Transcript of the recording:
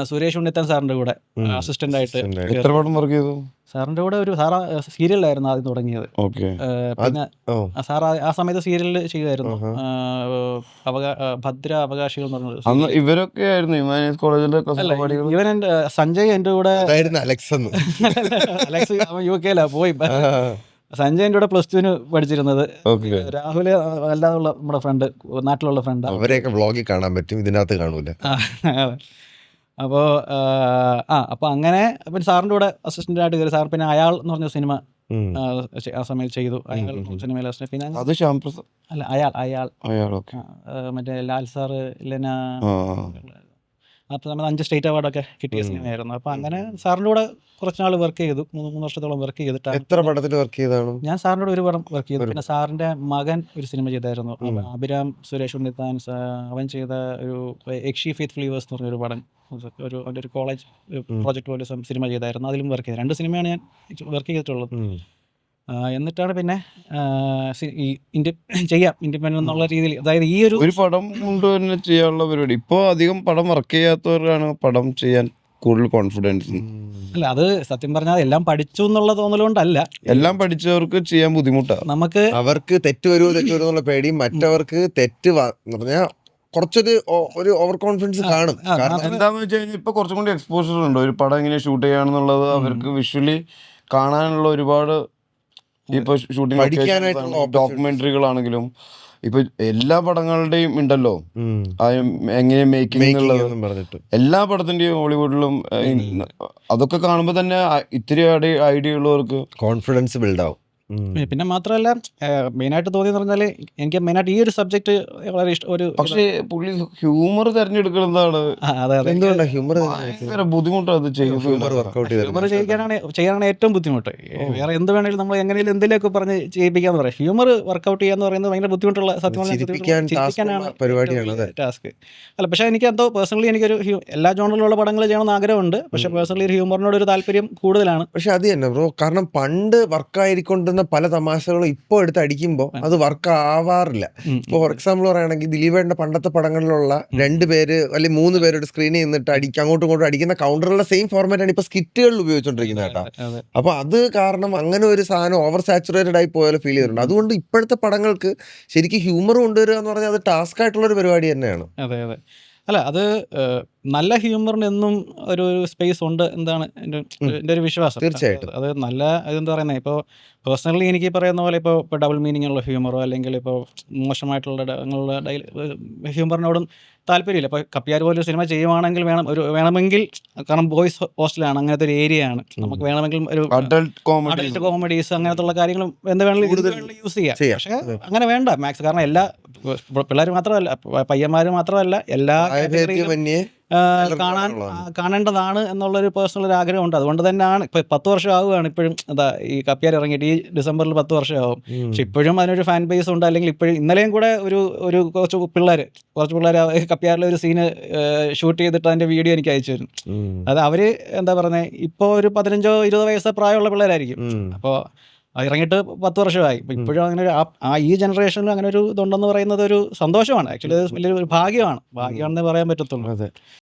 സുരേഷ് ഉണ്ണിത്താൻ സാറിൻ്റെ കൂടെ അസിസ്റ്റന്റ് ആയിട്ട് എത്ര പടം വർക്ക് ചെയ്തു സാറിൻ്റെ കൂടെ ഒരു സാറ് സീരിയലായിരുന്നു ആദ്യം തുടങ്ങിയത്. ഓക്കെ പിന്നെ സാർ ആ സമയത്ത് സീരിയലിൽ ചെയ്യുമായിരുന്നു. ഭദ്ര അവകാശികൾ എന്ന് പറഞ്ഞത്. അന്ന് ഇവരൊക്കെ ആയിരുന്നു ഹ്യൂമാനിറ്റീസ് കോളേജിലെ ഇവൻ എൻ്റെ സഞ്ജയ് എൻ്റെ കൂടെ അലക്സ് അലക്സ് UK പോയി. സഞ്ജയ് എൻ്റെ കൂടെ +2 പഠിച്ചിരുന്നത്. രാഹുൽ അല്ലാതുള്ള നമ്മുടെ ഫ്രണ്ട്, നാട്ടിലുള്ള ഫ്രണ്ട്. അവരെയൊക്കെ വ്ളോഗിൽ കാണാൻ പറ്റും, ഇതിനകത്ത് കാണൂല. അപ്പോൾ അങ്ങനെ പിന്നെ സാറിൻ്റെ കൂടെ അസിസ്റ്റന്റ് ആയിട്ട് കയറി. സാർ പിന്നെ അയാൾ എന്ന് പറഞ്ഞ സിനിമ ആ സമയത്ത് ചെയ്തു. അയാൾ സിനിമയിൽ പിന്നെ അത് ശ്യാംപ്രസാദ് അല്ല അയാൾ മറ്റേ ലാൽ സാറ് ലെന അപ്പോൾ നമ്മൾ 5 സ്റ്റേറ്റ് അവാർഡൊക്കെ കിട്ടിയ സിനിമയായിരുന്നു. അപ്പോൾ അങ്ങനെ സാറിൻ്റെ കൂടെ കുറച്ച് നാൾ വർക്ക് ചെയ്തു. 3 വർഷത്തോളം വർക്ക് ചെയ്തിട്ടാണ്. എത്ര പടത്തിൽ വർക്ക് ചെയ്താണ്? ഞാൻ സാറിൻ്റെ കൂടെ ഒരു പടം വർക്ക് ചെയ്തു. പിന്നെ സാറിൻ്റെ മകൻ ഒരു സിനിമ ചെയ്തായിരുന്നു, അഭിരാം സുരേഷ് ഉണ്ണിത്താൻ. അവൻ ചെയ്ത ഒരു എക്ഷി ഫെയ്ത്ത് ഫ്ലീവേഴ്സ് എന്ന് പറഞ്ഞൊരു പടം, അവൻ്റെ ഒരു കോളേജ് പ്രോജക്റ്റ് പോലെ സിനിമ ചെയ്തായിരുന്നു. അതിലും വർക്ക് ചെയ്തു. 2 സിനിമയാണ് ഞാൻ വർക്ക് ചെയ്തിട്ടുള്ളത്. എന്നിട്ടാണ് പിന്നെ ചെയ്യാം ഇൻഡിപെൻഡൻ്റ് എന്നുള്ള രീതിയിൽ, അതായത് ഈ ഒരു പടം കൊണ്ട് തന്നെ ചെയ്യാനുള്ള പരിപാടി. ഇപ്പോൾ അധികം പടം വർക്ക് ചെയ്യാത്തവരാണ് പടം ചെയ്യാൻ കൂടുതൽ കോൺഫിഡൻസ്. അല്ല, അത് സത്യം പറഞ്ഞാൽ എല്ലാം പഠിച്ചു എന്നുള്ള തോന്നലുകൊണ്ടല്ല. എല്ലാം പഠിച്ചവർക്ക് ചെയ്യാൻ ബുദ്ധിമുട്ടാണ്. നമുക്ക് അവർക്ക് തെറ്റ് വരുമോ എന്നുള്ള പേടിയും, മറ്റവർക്ക് തെറ്റ് പറഞ്ഞാൽ കുറച്ചൊരു ഓവർ കോൺഫിഡൻസ് കാണും. എന്താന്ന് വെച്ച് കഴിഞ്ഞാൽ ഇപ്പൊ കുറച്ചും കൂടി എക്സ്പോഷർ ഉണ്ട്. ഒരു പടം എങ്ങനെ ഷൂട്ട് ചെയ്യാന്നുള്ളത് അവർക്ക് വിഷ്വലി കാണാനുള്ള ഒരുപാട് ഇപ്പൊ ഷൂട്ടിംഗ് ഡോക്യുമെന്ററികളാണെങ്കിലും ഇപ്പൊ എല്ലാ പടങ്ങളുടെയും ഉണ്ടല്ലോ എങ്ങനെ മേക്കിംഗ് ഉള്ളത്. എല്ലാ പടത്തിന്റെയും ഹോളിവുഡിലും അതൊക്കെ കാണുമ്പോ തന്നെ ഇത്തിരി ഐഡിയ ഉള്ളവർക്ക് കോൺഫിഡൻസ് ബിൽഡ് ആവും. പിന്നെ മാത്രമല്ല മെയിനായിട്ട് തോന്നിയെന്ന് പറഞ്ഞാൽ എനിക്ക് മെയിനായിട്ട് ഈ ഒരു സബ്ജക്ട് വളരെ ഇഷ്ടം. പക്ഷേ പുള്ളി ഹ്യൂമർ തിരഞ്ഞെടുക്കുന്നതാണ്. എന്തുകൊണ്ടാണ് ഹ്യൂമർ ബുദ്ധിമുട്ടാണ് ചെയ്യാനാണ് ഏറ്റവും ബുദ്ധിമുട്ട്. വേറെ എന്ത് വേണമെങ്കിലും നമ്മൾ എങ്ങനെയും എന്തിലേക്ക് പറഞ്ഞ് ചെയ്യിപ്പിക്കാന്ന് പറയാം. ഹ്യൂമർ വർക്കൗട്ട് ചെയ്യാന്ന് പറയുന്നത് ഭയങ്കര ബുദ്ധിമുട്ടുള്ള പരിപാടിയാണ്, ടാസ്ക്. അല്ല, പക്ഷേ എനിക്ക് എന്തോ പേഴ്സണലി എനിക്കൊരു എല്ലാ ജോണറിലുള്ള പടങ്ങൾ ചെയ്യണമെന്ന് ആഗ്രഹമുണ്ട്. പക്ഷേ പേഴ്സണലി ഒരു ഹ്യൂമറിനോട് ഒരു താല്പര്യം കൂടുതലാണ്. പക്ഷെ അത് തന്നെ ബ്രോ, കാരണം പണ്ട് വർക്കായിരിക്കൊണ്ടിരുന്ന പല തമാശകളും ഇപ്പോൾ എടുത്ത് അടിക്കുമ്പോൾ അത് വർക്ക് ആവാറില്ല. ഇപ്പോൾ ഫോർ എക്സാമ്പിൾ പറയുകയാണെങ്കിൽ ദിലീപേട്ടൻ്റെ പണ്ടത്തെ പടങ്ങളിലുള്ള 2 പേര് അല്ലെങ്കിൽ 3 പേരുടെ സ്ക്രീനിൽ നിന്നിട്ട് അങ്ങോട്ടും ഇങ്ങോട്ടും അടിക്കുന്ന കൗണ്ടറുള്ള സെയിം ഫോർമാറ്റാണ് ഇപ്പോൾ സ്കിറ്റുകളിൽ ഉപയോഗിച്ചുകൊണ്ടിരിക്കുന്നത് കേട്ടോ. അപ്പോൾ അത് കാരണം അങ്ങനെ ഒരു സാധനം ഓവർ സാച്ചുറേറ്റഡ് ആയി പോയാലും ഫീൽ ചെയ്തിട്ടുണ്ട്. അതുകൊണ്ട് ഇപ്പോഴത്തെ പടങ്ങൾക്ക് ശരിക്കും ഹ്യൂമർ കൊണ്ടുവരിക എന്ന് പറഞ്ഞാൽ അത് ടാസ്ക് ആയിട്ടുള്ളൊരു പരിപാടി തന്നെയാണ്. അതെ. അല്ല, അത് നല്ല ഹ്യൂമറിന് എന്നും ഒരു സ്പേസ് ഉണ്ട് എന്താണ് എൻ്റെ ഒരു വിശ്വാസം. തീർച്ചയായിട്ടും അത് നല്ല ഇതെന്താ പറയുന്നത്, ഇപ്പോൾ പേഴ്സണലി എനിക്ക് പറയുന്ന പോലെ ഇപ്പോൾ ഡബിൾ മീനിങ് ഉള്ള ഹ്യൂമറോ അല്ലെങ്കിൽ ഇപ്പോൾ മോശമായിട്ടുള്ള ഹ്യൂമറിനോടും താല്പര്യമില്ല. ഇപ്പോൾ കപ്പ്യാർ പോലൊരു സിനിമ ചെയ്യുവാണെങ്കിൽ വേണമെങ്കിൽ, കാരണം ബോയ്സ് ഹോസ്റ്റലാണ്, അങ്ങനത്തെ ഒരു ഏരിയയാണ്, നമുക്ക് വേണമെങ്കിൽ ഒരു അഡൽട്ട് കോമഡീസ് അങ്ങനത്തെ ഉള്ള കാര്യങ്ങളും എന്ത് വേണമെങ്കിലും യൂസ് ചെയ്യാം. പക്ഷേ അങ്ങനെ വേണ്ട മാക്സ്, കാരണം എല്ലാ പിള്ളേർ മാത്രമല്ല, പയ്യന്മാർ മാത്രമല്ല, എല്ലാ കാണേണ്ടതാണ് എന്നുള്ളൊരു പേഴ്സണൽ ഒരു ആഗ്രഹമുണ്ട്. അതുകൊണ്ട് തന്നെയാണ് ഇപ്പോൾ 10 വർഷം ആവുകയാണ് ഇപ്പോഴും ഈ കപ്പ്യാർ ഇറങ്ങിയിട്ട്. ഈ ഡിസംബറിൽ 10 വർഷമാവും. പക്ഷെ ഇപ്പോഴും അതിനൊരു ഫാൻ ബേസ് ഉണ്ട്. അല്ലെങ്കിൽ ഇപ്പോഴും ഇന്നലെയും കൂടെ കുറച്ച് പിള്ളേർ കപ്പ്യാറിലെ ഒരു സീന് ഷൂട്ട് ചെയ്തിട്ട് അതിൻ്റെ വീഡിയോ എനിക്ക് അയച്ചു തരും. അത് അവർ എന്താ പറയുന്നത്, ഇപ്പോൾ ഒരു 15-20 വയസ്സ് പ്രായമുള്ള പിള്ളേരായിരിക്കും. അപ്പോൾ ഇറങ്ങിയിട്ട് 10 വർഷമായി. ഇപ്പോഴും അങ്ങനെ ഈ ജനറേഷനിൽ അങ്ങനെ ഒരു ഇതുണ്ടെന്ന് പറയുന്നത് ഒരു സന്തോഷമാണ്. ആക്ച്വലി അത് വലിയൊരു ഭാഗ്യമാണെന്ന് പറയാൻ പറ്റത്തുള്ളൂ.